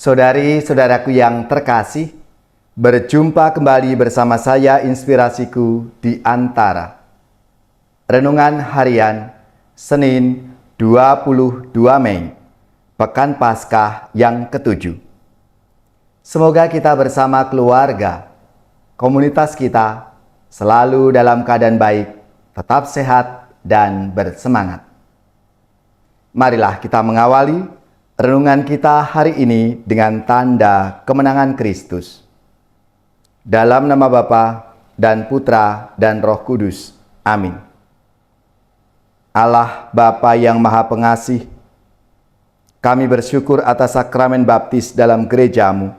Saudari-saudaraku yang terkasih, berjumpa kembali bersama saya Inspirasiku di Antara. Renungan Harian Senin 22 Mei, Pekan Paskah yang ke-7. Semoga kita bersama keluarga, komunitas kita selalu dalam keadaan baik, tetap sehat dan bersemangat. Marilah kita mengawali renungan kita hari ini dengan tanda kemenangan Kristus. Dalam nama Bapa dan Putra dan Roh Kudus. Amin. Allah Bapa yang Maha Pengasih, kami bersyukur atas sakramen baptis dalam gereja-Mu.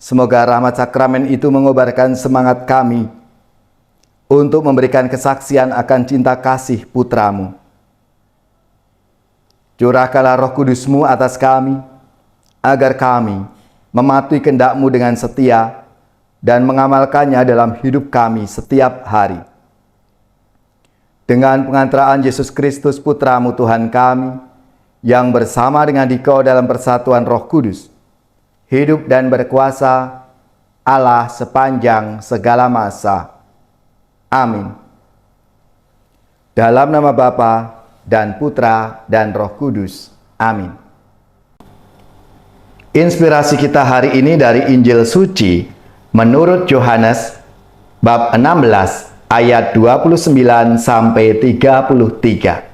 Semoga rahmat sakramen itu mengobarkan semangat kami untuk memberikan kesaksian akan cinta kasih Putra-Mu. Curahkanlah Roh Kudus-Mu atas kami, agar kami mematuhi kehendak-Mu dengan setia dan mengamalkannya dalam hidup kami setiap hari. Dengan pengantaraan Yesus Kristus Putra-Mu Tuhan kami, yang bersama dengan Dikau dalam persatuan Roh Kudus, hidup dan berkuasa Allah sepanjang segala masa. Amin. Dalam nama Bapa dan Putra dan Roh Kudus. Amin. Inspirasi kita hari ini dari Injil Suci menurut Yohanes bab 16 ayat 29 sampai 33.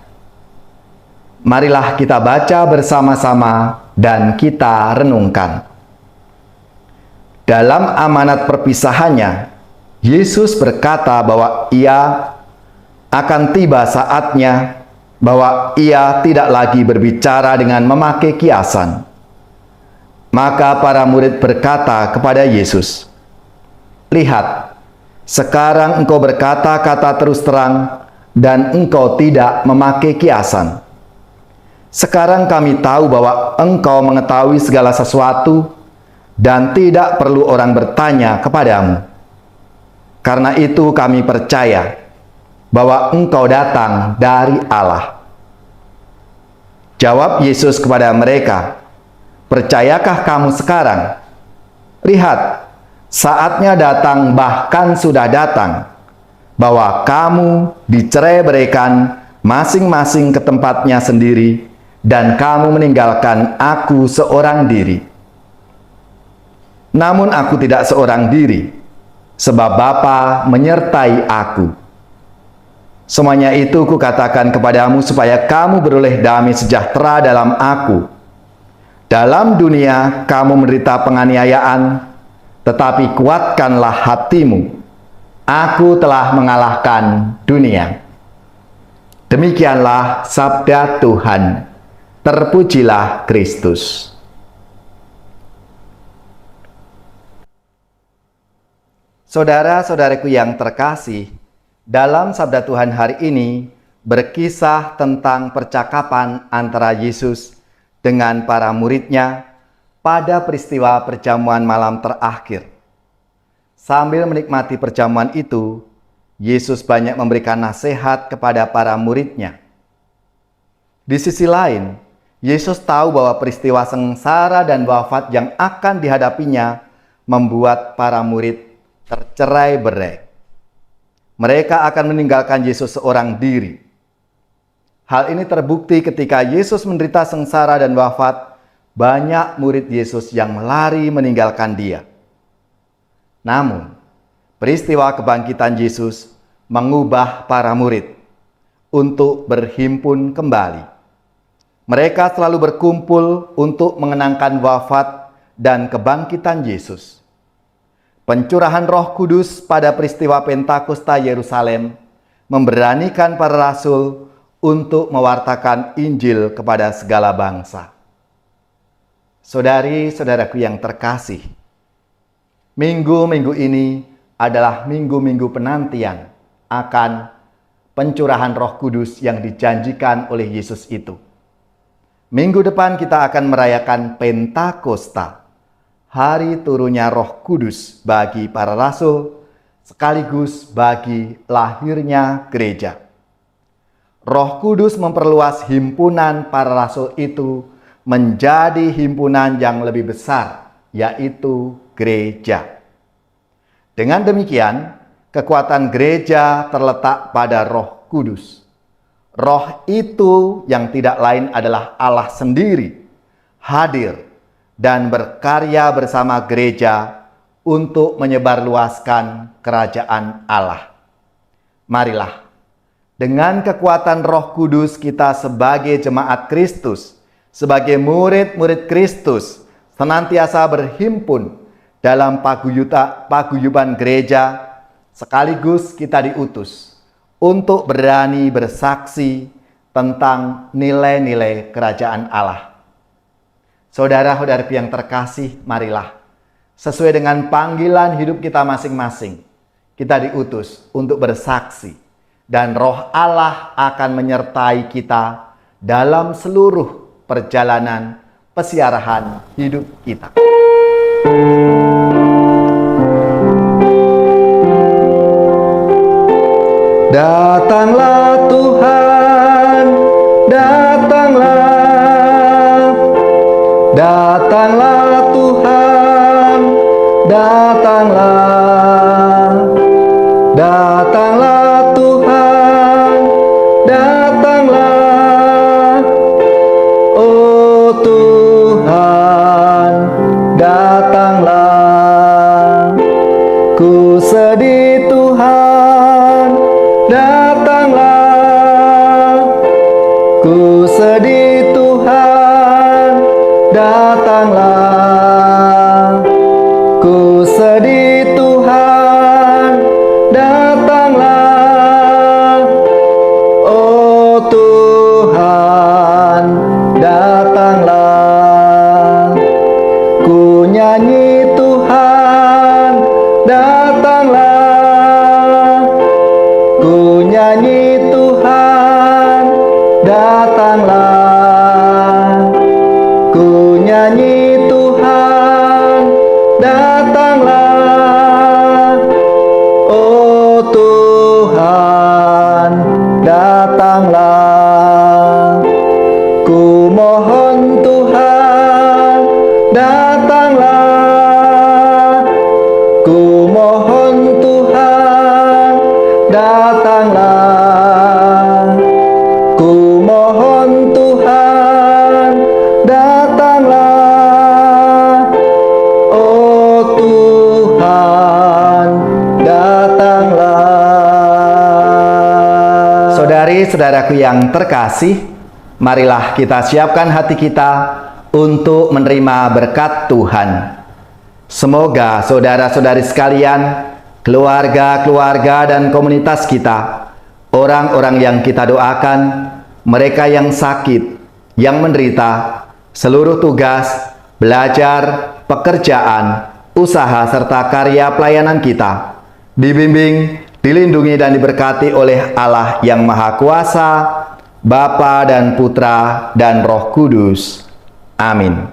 Marilah kita baca bersama-sama dan kita renungkan. Dalam amanat perpisahannya, Yesus berkata bahwa Ia akan tiba saatnya bahwa Ia tidak lagi berbicara dengan memakai kiasan. Maka para murid berkata kepada Yesus, "Lihat, sekarang Engkau berkata-kata terus terang dan Engkau tidak memakai kiasan. Sekarang kami tahu bahwa Engkau mengetahui segala sesuatu dan tidak perlu orang bertanya kepadamu. Karena itu kami percaya bahwa Engkau datang dari Allah." Jawab Yesus kepada mereka, "Percayakah kamu sekarang? Lihat, saatnya datang, bahkan sudah datang, bahwa kamu dicerai-beraikan masing-masing ke tempatnya sendiri, dan kamu meninggalkan aku seorang diri. Namun aku tidak seorang diri, sebab Bapa menyertai aku. Semuanya itu kukatakan kepadamu supaya kamu beroleh damai sejahtera dalam aku. Dalam dunia kamu menderita penganiayaan, tetapi kuatkanlah hatimu. Aku telah mengalahkan dunia." Demikianlah sabda Tuhan. Terpujilah Kristus. Saudara-saudaraku yang terkasih, dalam sabda Tuhan hari ini berkisah tentang percakapan antara Yesus dengan para muridnya pada peristiwa perjamuan malam terakhir. Sambil menikmati perjamuan itu, Yesus banyak memberikan nasihat kepada para muridnya. Di sisi lain, Yesus tahu bahwa peristiwa sengsara dan wafat yang akan dihadapinya membuat para murid tercerai-berai. Mereka akan meninggalkan Yesus seorang diri. Hal ini terbukti ketika Yesus menderita sengsara dan wafat, banyak murid Yesus yang lari meninggalkan Dia. Namun, peristiwa kebangkitan Yesus mengubah para murid untuk berhimpun kembali. Mereka selalu berkumpul untuk mengenangkan wafat dan kebangkitan Yesus. Pencurahan Roh Kudus pada peristiwa Pentakosta Yerusalem memberanikan para rasul untuk mewartakan Injil kepada segala bangsa. Saudari-saudaraku yang terkasih, minggu-minggu ini adalah minggu-minggu penantian akan pencurahan Roh Kudus yang dijanjikan oleh Yesus itu. Minggu depan kita akan merayakan Pentakosta, hari turunnya Roh Kudus bagi para rasul, sekaligus bagi lahirnya gereja. Roh Kudus memperluas himpunan para rasul itu menjadi himpunan yang lebih besar, yaitu gereja. Dengan demikian, kekuatan gereja terletak pada Roh Kudus. Roh itu yang tidak lain adalah Allah sendiri, hadir dan berkarya bersama gereja untuk menyebarluaskan kerajaan Allah. Marilah, dengan kekuatan Roh Kudus kita sebagai jemaat Kristus, sebagai murid-murid Kristus, senantiasa berhimpun dalam paguyuban gereja, sekaligus kita diutus untuk berani bersaksi tentang nilai-nilai kerajaan Allah. Saudara-saudari yang terkasih, marilah, sesuai dengan panggilan hidup kita masing-masing, kita diutus untuk bersaksi, dan Roh Allah akan menyertai kita dalam seluruh perjalanan pesiarahan hidup kita. Datanglah Tuhan, datanglah, datanglah Tuhan, datanglah, datanglah Tuhan, datanglah, oh Tuhan, datanglah, ku sedih Tuhan, datanglah, ku sedih Tuhan, datanglah, ku sedih Tuhan, datanglah, oh Tuhan, datanglah, ku nyanyi Tuhan, datanglah, ku nyanyi Tuhan, datanglah, ku nyanyi Tuhan, datanglah, oh Tuhan, datanglah, ku mohon Tuhan, datanglah, ku mohon Tuhan, datanglah, ku mohon Tuhan, datanglah, oh Tuhan, datanglah. Saudari-saudaraku yang terkasih, marilah kita siapkan hati kita untuk menerima berkat Tuhan. Semoga saudara-saudari sekalian, keluarga-keluarga dan komunitas kita, orang-orang yang kita doakan, mereka yang sakit, yang menderita, seluruh tugas, belajar, pekerjaan, usaha serta karya pelayanan kita, dibimbing, dilindungi dan diberkati oleh Allah yang Maha Kuasa, Bapa dan Putra dan Roh Kudus. Amin.